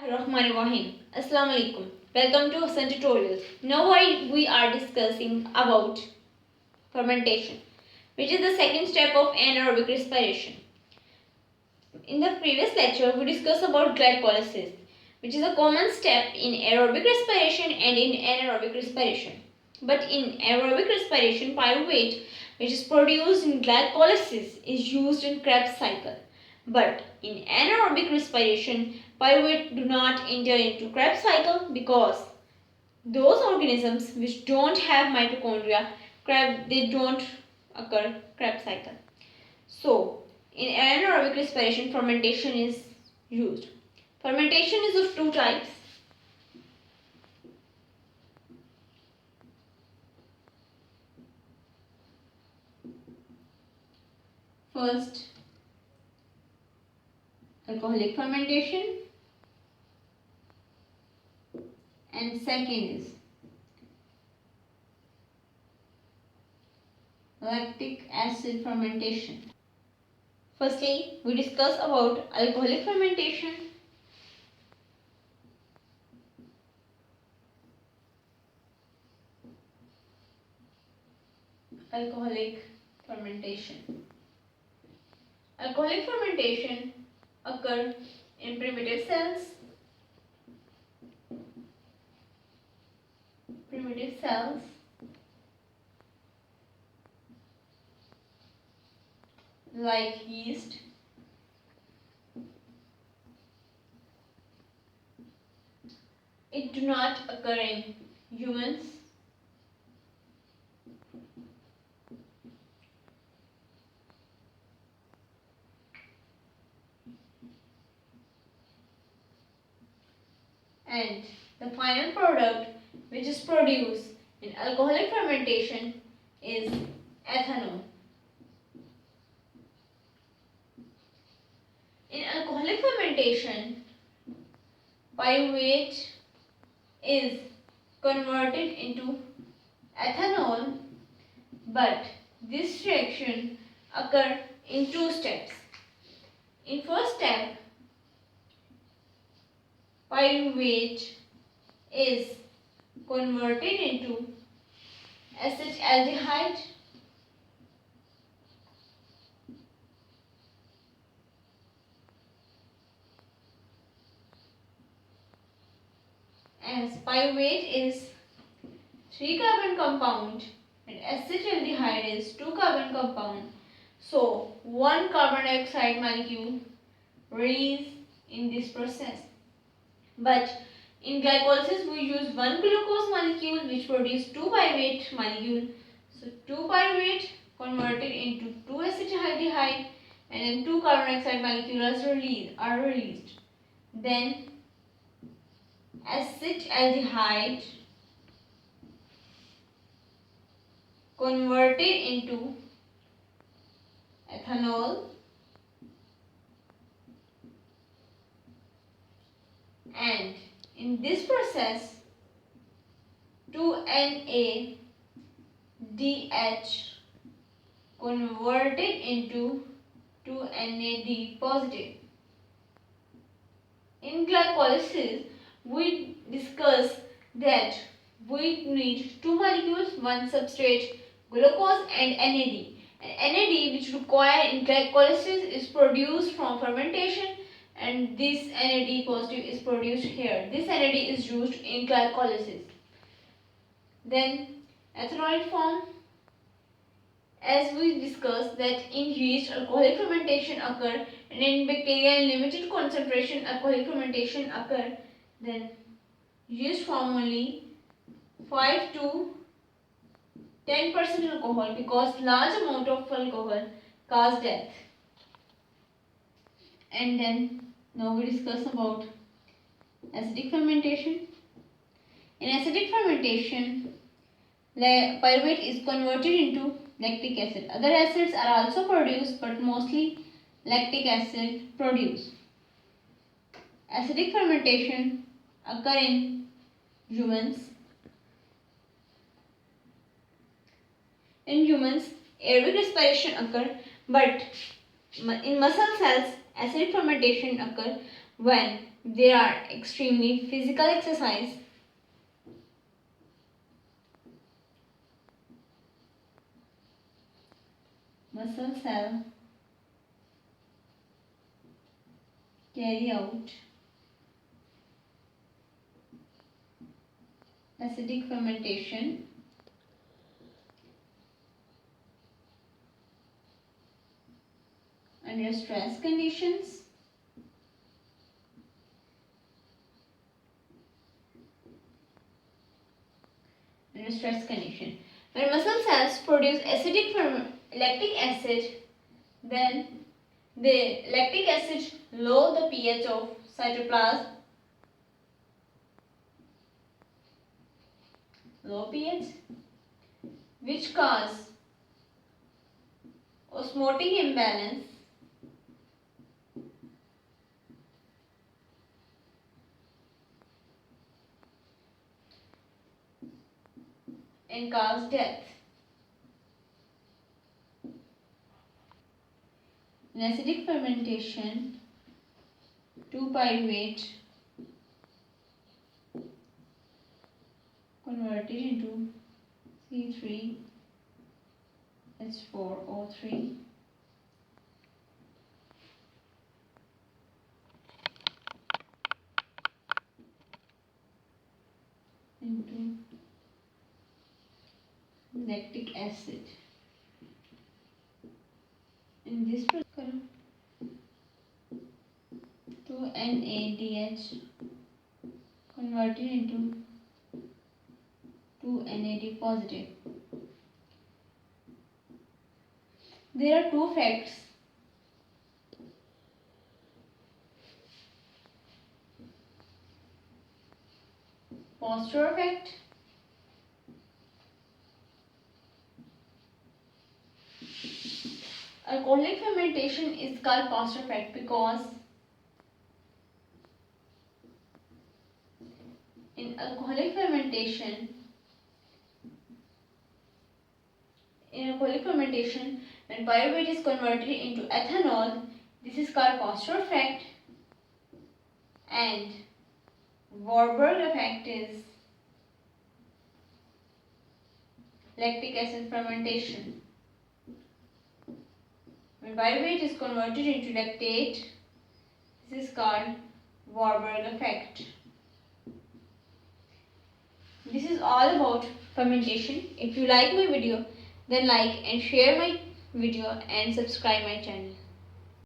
Rahim. Assalamu alaikum. Welcome to Hassan tutorial. Now we are discussing about fermentation, which is the second step of anaerobic respiration. In the previous lecture, we discussed about glycolysis, which is a common step in aerobic respiration and in anaerobic respiration. But in aerobic respiration, pyruvate, which is produced in glycolysis, is used in Krebs cycle. But in anaerobic respiration, pyruvate do not enter into Krebs cycle because those organisms which don't have mitochondria, they don't occur Krebs cycle. So, in anaerobic respiration, fermentation is used. Fermentation is of two types. First, alcoholic fermentation, and second is lactic acid fermentation. Firstly, we discuss about alcoholic fermentation. Alcoholic fermentation. Alcoholic fermentation occur in primitive cells. Like yeast, it do not occur in humans. And the final product which is produced in alcoholic fermentation is ethanol. In alcoholic fermentation, pyruvate is converted into ethanol, but this reaction occurs in two steps. In first step, pyruvate is converted into acetaldehyde, as pyruvate is 3 carbon compound and acetaldehyde is 2 carbon compound. So 1 carbon dioxide molecule released in this process. But in glycolysis we use 1 glucose molecule which produce 2 pyruvate molecule. So 2 pyruvate converted into 2 acetaldehyde and then 2 carbon dioxide molecules are released. Then acetaldehyde converted into ethanol and in this process 2NADH converted into 2NAD positive. In glycolysis we discuss that we need two molecules, one substrate, glucose and NAD. And NAD which required in glycolysis is produced from fermentation and this NAD positive is produced here. This NAD is used in glycolysis. Then ethanol form, as we discussed that in yeast alcoholic fermentation occur and in bacteria in limited concentration alcoholic fermentation occur, then yeast form only 5 to 10% alcohol because large amount of alcohol cause death. And then now we discuss about acidic fermentation. In acidic fermentation, pyruvate is converted into lactic acid. Other acids are also produced but mostly lactic acid produced. Acidic fermentation occur in humans. In humans, aerobic respiration occur, but in muscle cells, acidic fermentation occur when They are extremely physical exercise. Muscle cell carry out acidic fermentation under stress conditions. Under stress condition. When muscle cells produce lactic acid, then the lactic acid lower the pH of cytoplasm. Low pH, which cause osmotic imbalance and cause death. In acidic fermentation, 2-pyruvate converted into C3H4O3 into lactic acid. In this process, 2NADH converted into 2NAD positive. There are two facts. Posture effect alcoholic fermentation is called posture effect because in alcoholic fermentation, when pyruvate is converted into ethanol, this is called posture effect, and Warburg effect is lactic acid fermentation. When pyruvate is converted into lactate, this is called Warburg effect. This is all about fermentation. If you like my video, then like and share my video and subscribe my channel.